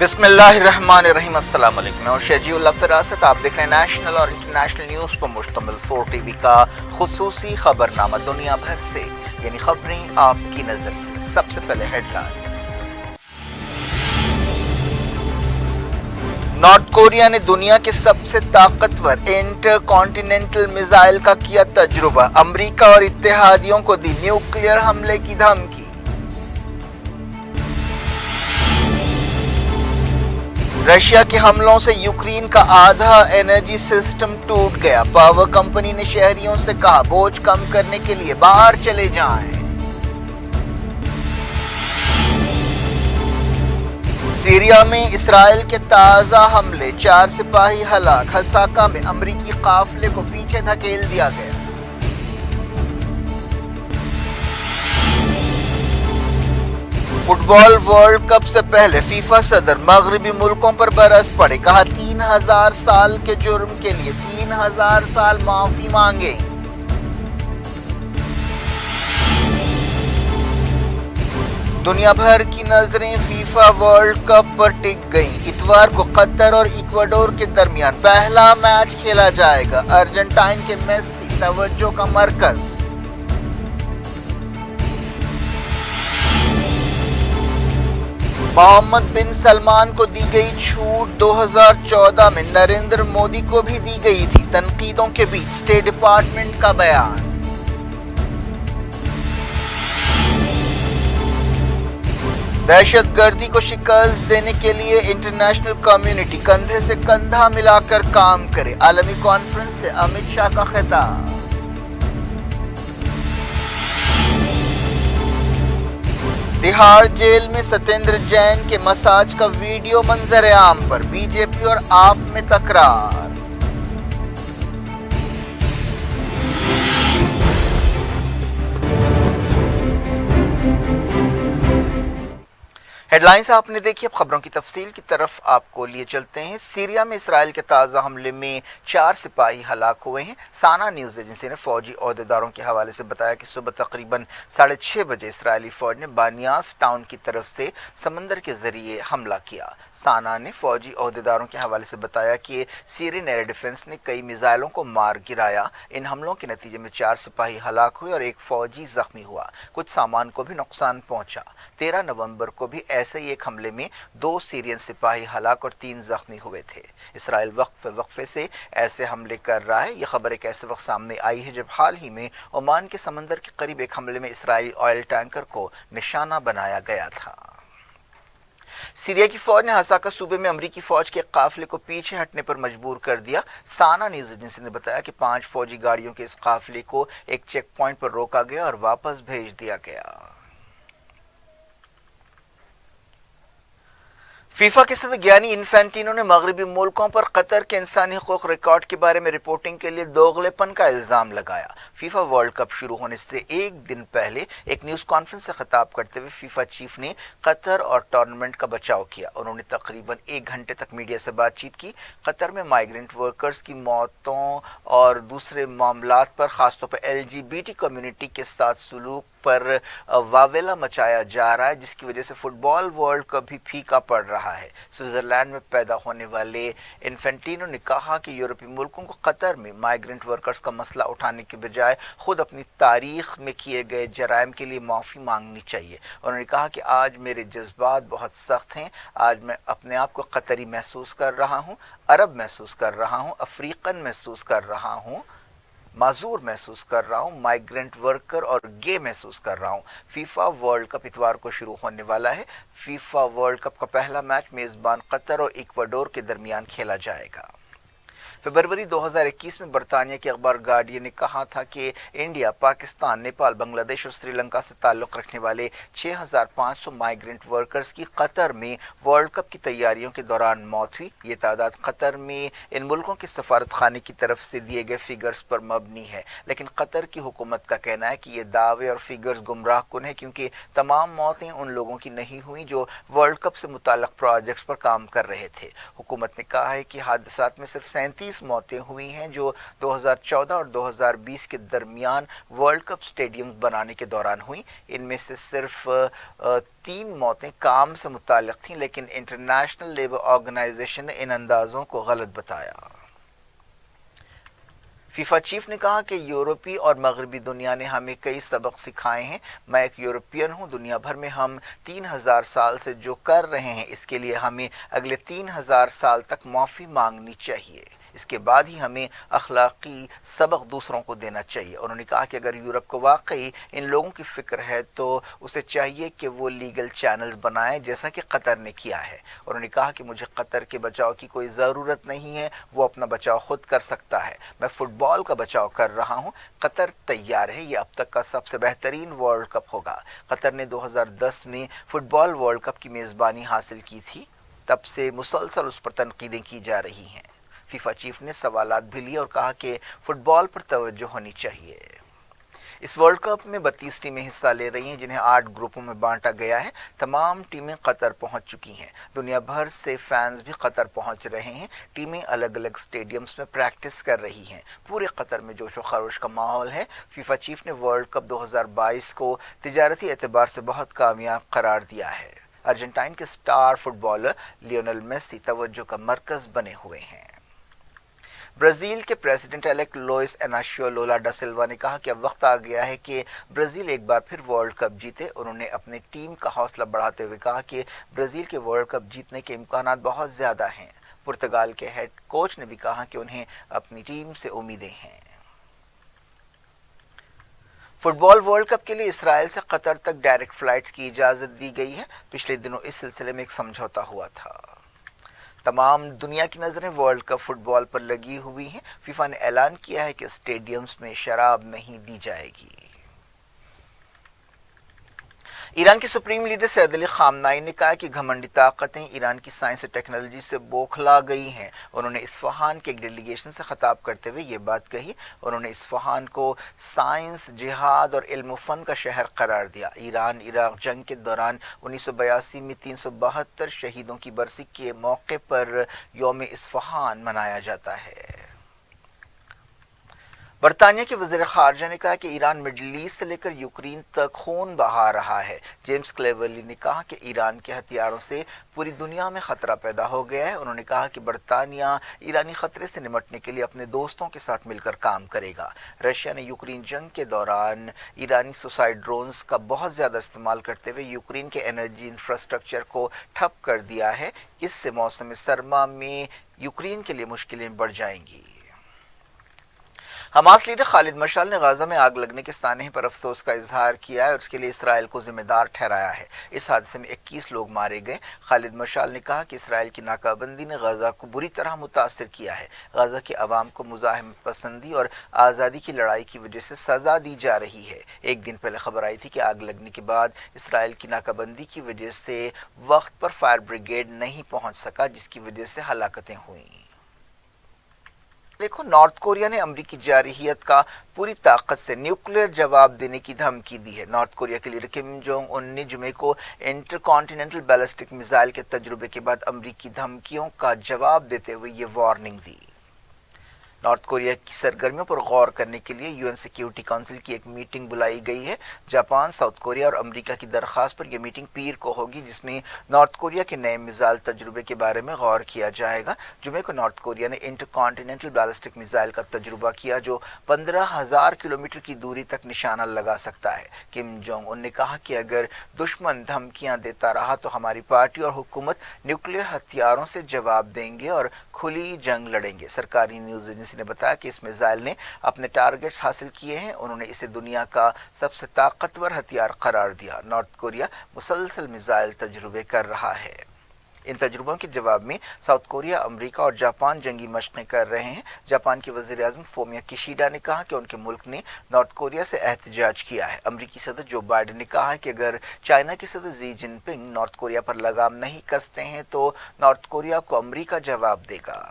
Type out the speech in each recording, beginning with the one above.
بسم اللہ الرحمن الرحیم۔ السلام علیکم، اور شجیع اللہ فراست آپ دیکھ رہے ہیں نیشنل اور انٹرنیشنل نیوز پر مشتمل 4 ٹی وی کا خصوصی خبرنامہ دنیا بھر سے، یعنی خبریں آپ کی نظر سے۔ سب سے پہلے ہیڈ لائنز۔ نارتھ کوریا نے دنیا کے سب سے طاقتور انٹر کانٹیننٹل میزائل کا کیا تجربہ، امریکہ اور اتحادیوں کو دی نیوکلیئر حملے کی دھمکی۔ رشیا کے حملوں سے یوکرین کا آدھا انرجی سسٹم ٹوٹ گیا، پاور کمپنی نے شہریوں سے کہا بوجھ کم کرنے کے لیے باہر چلے جائیں۔ سیریا میں اسرائیل کے تازہ حملے، 4 سپاہی ہلاک، حساکا میں امریکی قافلے کو پیچھے دھکیل دیا گیا۔ فٹ بال ورلڈ کپ سے پہلے فیفا صدر مغربی ملکوں پر برس پڑے، کہا 3000 سال کے جرم کے لیے 3000 سال معافی مانگیں۔ دنیا بھر کی نظریں فیفا ورلڈ کپ پر ٹک گئیں۔ اتوار کو قطر اور ایکواڈور کے درمیان پہلا میچ کھیلا جائے گا، ارجنٹائن کے میسی توجہ کا مرکز۔ محمد بن سلمان کو دی گئی چھوٹ، 2014 میں نریندر مودی کو بھی دی گئی تھی، تنقیدوں کے بیچ اسٹیٹ ڈپارٹمنٹ کا بیان۔ دہشت گردی کو شکست دینے کے لیے انٹرنیشنل کمیونٹی کندھے سے کندھا ملا کر کام کرے، عالمی کانفرنس سے امت شاہ کا خطاب۔ تہاڑ جیل میں ستیندر جین کے مساج کا ویڈیو منظر عام پر، بی جے پی اور آپ میں تکرار۔ ہیڈ لائنز آپ نے دیکھی، اب خبروں کی تفصیل کی طرف آپ کو لیے چلتے ہیں۔ سیریا میں اسرائیل کے تازہ حملے میں 4 سپاہی ہلاک ہوئے ہیں۔ سانا نیوز ایجنسی نے فوجی عہدیداروں کے حوالے سے بتایا کہ صبح تقریباً 6:30 بجے اسرائیلی فوج نے بانیاس ٹاؤن کی طرف سے سمندر کے ذریعے حملہ کیا۔ سانا نے فوجی عہدیداروں کے حوالے سے بتایا کہ سیرین ایئر ڈیفنس نے کئی میزائلوں کو مار گرایا۔ ان حملوں کے نتیجے میں 4 سپاہی ہلاک ہوئے اور ایک فوجی زخمی ہوا، کچھ سامان کو بھی نقصان پہنچا۔ 13 نومبر کو بھی ایسے ہی ایک حملے میں 2 سیرین سپاہی ہلاک اور 3 زخمی ہوئے تھے۔ اسرائیل وقفے سے ایسے حملے کر رہا ہے۔ یہ خبر ایک ایسے وقت سامنے آئی ہے جب حال ہی میں عمان کے سمندر کے قریب ایک حملے میں اسرائیلی آئل ٹینکر کو نشانہ بنایا گیا تھا۔ سیریا کی فوج نے حساکا صوبے میں امریکی فوج کے قافلے کو پیچھے ہٹنے پر مجبور کر دیا۔ سانا نیوز ایجنسی نے بتایا کہ 5 فوجی گاڑیوں کے اس قافلے کو ایک چیک پوائنٹ پر روکا گیا اور واپس بھیج دیا گیا۔ فیفا کے صدر گیانی انفینٹینو نے مغربی ملکوں پر قطر کے انسانی حقوق ریکارڈ کے بارے میں رپورٹنگ کے لیے دوغلے پن کا الزام لگایا۔ فیفا ورلڈ کپ شروع ہونے سے ایک دن پہلے ایک نیوز کانفرنس سے خطاب کرتے ہوئے فیفا چیف نے قطر اور ٹورنامنٹ کا بچاؤ کیا۔ انہوں نے تقریباً 1 گھنٹے تک میڈیا سے بات چیت کی۔ قطر میں مائیگرنٹ ورکرز کی موتوں اور دوسرے معاملات پر، خاص طور پر LGBT کمیونٹی کے ساتھ سلوک پر واویلا مچایا جا رہا ہے، جس کی وجہ سے فٹ بال ورلڈ کپ بھی پھیکا پڑ رہا ہے۔ سوئٹزرلینڈ میں پیدا ہونے والے انفینٹینو نے کہا کہ یورپی ملکوں کو قطر میں مائیگرنٹ ورکرز کا مسئلہ اٹھانے کے بجائے خود اپنی تاریخ میں کیے گئے جرائم کے لیے معافی مانگنی چاہیے۔ انہوں نے کہا کہ آج میرے جذبات بہت سخت ہیں، آج میں اپنے آپ کو قطری محسوس کر رہا ہوں، عرب محسوس کر رہا ہوں، افریقن محسوس کر رہا ہوں، معذور محسوس کر رہا ہوں، مائیگرنٹ ورکر اور گے محسوس کر رہا ہوں۔ فیفا ورلڈ کپ اتوار کو شروع ہونے والا ہے۔ فیفا ورلڈ کپ کا پہلا میچ میزبان قطر اور ایکواڈور کے درمیان کھیلا جائے گا۔ فروری 2021 میں برطانیہ کے اخبار گارڈین نے کہا تھا کہ انڈیا، پاکستان، نیپال، بنگلہ دیش اور سری لنکا سے تعلق رکھنے والے 6500 مائیگرنٹ ورکرز کی قطر میں ورلڈ کپ کی تیاریوں کے دوران موت ہوئی۔ یہ تعداد قطر میں ان ملکوں کے سفارت خانے کی طرف سے دیے گئے فگرز پر مبنی ہے، لیکن قطر کی حکومت کا کہنا ہے کہ یہ دعوے اور فگرز گمراہ کن ہیں، کیونکہ تمام موتیں ان لوگوں کی نہیں ہوئیں جو ورلڈ کپ سے متعلق پروجیکٹس پر کام کر رہے تھے۔ حکومت نے کہا ہے کہ حادثات میں صرف 37 29 موتیں ہوئی ہیں جو 2014 اور 2020 کے درمیان ورلڈ کپ سٹیڈیم بنانے کے دوران ہوئیں۔ ان میں سے صرف 3 موتیں کام سے متعلق تھیں، لیکن انٹرنیشنل لیبر آرگنائزیشن نے ان اندازوں کو غلط بتایا۔ فیفا چیف نے کہا کہ یورپی اور مغربی دنیا نے ہمیں کئی سبق سکھائے ہیں۔ میں ایک یورپین ہوں۔ دنیا بھر میں ہم 3000 سال سے جو کر رہے ہیں اس کے لیے ہمیں اگلے 3000 سال تک معافی مانگنی چاہیے۔ اس کے بعد ہی ہمیں اخلاقی سبق دوسروں کو دینا چاہیے۔ انہوں نے کہا کہ اگر یورپ کو واقعی ان لوگوں کی فکر ہے تو اسے چاہیے کہ وہ لیگل چینلز بنائے جیسا کہ قطر نے کیا ہے۔ انہوں نے کہا کہ مجھے قطر کے بچاؤ کی کوئی ضرورت نہیں ہے، وہ اپنا بچاؤ خود کر سکتا ہے۔ میں فٹ بال کا بچاؤ کر رہا ہوں۔ قطر تیار ہے، یہ اب تک کا سب سے بہترین ورلڈ کپ ہوگا۔ قطر نے 2010 میں فٹ بال ورلڈ کپ کی میزبانی حاصل کی تھی، تب سے مسلسل اس پر تنقیدیں کی جا رہی ہیں۔ فیفا چیف نے سوالات بھی لیے اور کہا کہ فٹ بال پر توجہ ہونی چاہیے۔ اس ورلڈ کپ میں 32 ٹیمیں حصہ لے رہی ہیں جنہیں 8 گروپوں میں بانٹا گیا ہے۔ تمام ٹیمیں قطر پہنچ چکی ہیں۔ دنیا بھر سے فینز بھی قطر پہنچ رہے ہیں۔ ٹیمیں الگ الگ سٹیڈیمز میں پریکٹس کر رہی ہیں۔ پورے قطر میں جوش و خروش کا ماحول ہے۔ فیفا چیف نے ورلڈ کپ 2022 کو تجارتی اعتبار سے بہت کامیاب قرار دیا ہے۔ ارجنٹائن کے star footballer Lionel Messi توجہ کا مرکز بنے ہوئے ہیں۔ برازیل کے پریزیڈنٹ الیکٹ لوئس اناشیو لولا ڈا سلوا نے کہا کہ اب وقت آ گیا ہے کہ برازیل ایک بار پھر ورلڈ کپ جیتے۔ انہوں نے اپنی ٹیم کا حوصلہ بڑھاتے ہوئے کہا کہ برازیل کے ورلڈ کپ جیتنے کے امکانات بہت زیادہ ہیں۔ پرتگال کے ہیڈ کوچ نے بھی کہا کہ انہیں اپنی ٹیم سے امیدیں ہیں۔ فٹ بال ورلڈ کپ کے لیے اسرائیل سے قطر تک ڈائریکٹ فلائٹس کی اجازت دی گئی ہے۔ پچھلے دنوں اس سلسلے میں ایک سمجھوتا ہوا تھا۔ تمام دنیا کی نظریں ورلڈ کپ فٹ بال پر لگی ہوئی ہیں۔ فیفا نے اعلان کیا ہے کہ اسٹیڈیمز میں شراب نہیں دی جائے گی۔ ایران کے سپریم لیڈر سید علی خامنائی نے کہا کہ گھمنڈی طاقتیں ایران کی سائنس اور ٹیکنالوجی سے بوکھلا گئی ہیں۔ انہوں نے اصفہان کے ایک ڈیلیگیشن سے خطاب کرتے ہوئے یہ بات کہی۔ انہوں نے اصفہان کو سائنس، جہاد اور علم و فن کا شہر قرار دیا۔ ایران عراق جنگ کے دوران 1982 میں 372 شہیدوں کی برسی کے موقع پر یوم اصفہان منایا جاتا ہے۔ برطانیہ کے وزیر خارجہ نے کہا کہ ایران مڈل ایسٹ سے لے کر یوکرین تک خون بہا رہا ہے۔ جیمز کلیورلی نے کہا کہ ایران کے ہتھیاروں سے پوری دنیا میں خطرہ پیدا ہو گیا ہے۔ انہوں نے کہا کہ برطانیہ ایرانی خطرے سے نمٹنے کے لیے اپنے دوستوں کے ساتھ مل کر کام کرے گا۔ رشیا نے یوکرین جنگ کے دوران ایرانی سوسائڈ ڈرونز کا بہت زیادہ استعمال کرتے ہوئے یوکرین کے انرجی انفراسٹرکچر کو ٹھپ کر دیا ہے۔ اس سے موسم سرما میں یوکرین کے لیے مشکلیں بڑھ جائیں گی۔ حماس لیڈر خالد مشعل نے غزہ میں آگ لگنے کے سانحے پر افسوس کا اظہار کیا ہے اور اس کے لیے اسرائیل کو ذمہ دار ٹھہرایا ہے۔ اس حادثے میں 21 لوگ مارے گئے۔ خالد مشعل نے کہا کہ اسرائیل کی ناکہ بندی نے غزہ کو بری طرح متاثر کیا ہے۔ غزہ کے عوام کو مزاحمت پسندی اور آزادی کی لڑائی کی وجہ سے سزا دی جا رہی ہے۔ ایک دن پہلے خبر آئی تھی کہ آگ لگنے کے بعد اسرائیل کی ناکہ بندی کی وجہ سے وقت پر فائر بریگیڈ نہیں پہنچ سکا، جس کی وجہ سے ہلاکتیں ہوئیں۔ دیکھو، نارتھ کوریا نے امریکی جارحیت کا پوری طاقت سے نیوکلیئر جواب دینے کی دھمکی دی ہے۔ نارتھ کوریا کے لیڈر کم جونگ ان نے جمعے کو انٹر کانٹیننٹل بیلسٹک میزائل کے تجربے کے بعد امریکی دھمکیوں کا جواب دیتے ہوئے یہ وارننگ دی۔ نارتھ کوریا کی سرگرمیوں پر غور کرنے کے لیے یو این سیکیورٹی کونسل کی ایک میٹنگ بلائی گئی ہے۔ جاپان، ساؤتھ کوریا اور امریکہ کی درخواست پر یہ میٹنگ پیر کو ہوگی، جس میں نارتھ کوریا کے نئے میزائل تجربے کے بارے میں غور کیا جائے گا۔ جمعے کو نارتھ کوریا نے انٹر کانٹیننٹل بیلسٹک میزائل کا تجربہ کیا جو 15,000 کلومیٹر کی دوری تک نشانہ لگا سکتا ہے۔ کم جونگ ان نے کہا کہ اگر دشمن دھمکیاں دیتا رہا تو ہماری پارٹی اور حکومت نیوکلیئر ہتھیاروں سے جواب دیں گے اور کھلی جنگ لڑیں گے۔ سرکاری نیوز ایجنسی نے بتایا کہ اس میزائل نے اپنے ٹارگٹس حاصل کیے ہیں۔ انہوں نے اسے دنیا کا سب سے طاقتور ہتھیار قرار دیا۔ نارتھ کوریا مسلسل میزائل تجربے کر رہا ہے۔ ان تجربوں کے جواب میں ساؤتھ کوریا، امریکہ اور جاپان جنگی مشقیں کر رہے ہیں۔ جاپان کے وزیر اعظم فومیو کیشیڈا نے کہا کہ ان کے ملک نے نارتھ کوریا سے احتجاج کیا ہے۔ امریکی صدر جو بائیڈن نے کہا کہ اگر چائنا کے صدر زی جن پنگ نارتھ کوریا پر لگام نہیں کستے ہیں تو نارتھ کوریا کو امریکہ جواب دے گا۔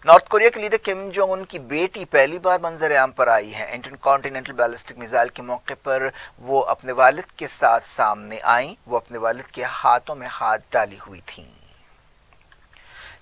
نارتھ کوریا کے لیڈر کم جونگ ان کی بیٹی پہلی بار منظر عام پر آئی ہے۔ انٹر کانٹیننٹل بیلسٹک میزائل کے موقع پر وہ اپنے والد کے ساتھ سامنے آئیں۔ وہ اپنے والد کے ہاتھوں میں ہاتھ ڈالی ہوئی تھیں۔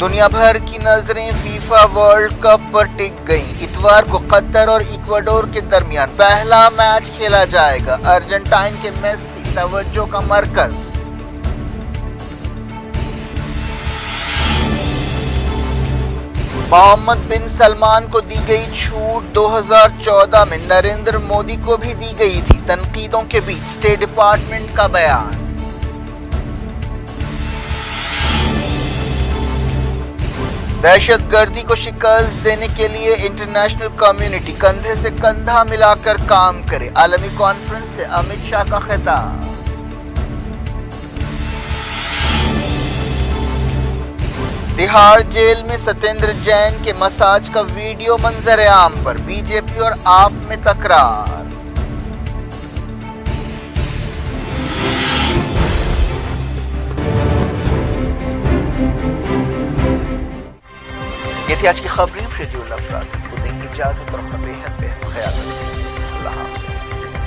دنیا بھر کی نظریں فیفا ورلڈ کپ پر ٹک گئیں۔ اتوار کو قطر اور ایکواڈور کے درمیان پہلا میچ کھیلا جائے گا۔ ارجنٹائن کے میسی توجہ کا مرکز۔ محمد بن سلمان کو دی گئی چھوٹ 2014 میں نریندر مودی کو بھی دی گئی تھی۔ تنقیدوں کے بیچ اسٹیٹ ڈپارٹمنٹ کا بیان۔ دہشت گردی کو شکست دینے کے لیے انٹرنیشنل کمیونٹی کندھے سے کندھا ملا کر کام کرے۔ عالمی کانفرنس سے امت شاہ کا خطاب۔ تہاڑ جیل میں ستیندر جین کے مساج کا ویڈیو منظر عام پر۔ بی جے پی اور آپ میں تکرار۔ یہ تھی آج کی خبریں۔ ہم شجیع اللہ فراست کو دیں اجازت اور اپنا بے حد خیال رکھیں۔ اللہ حافظ۔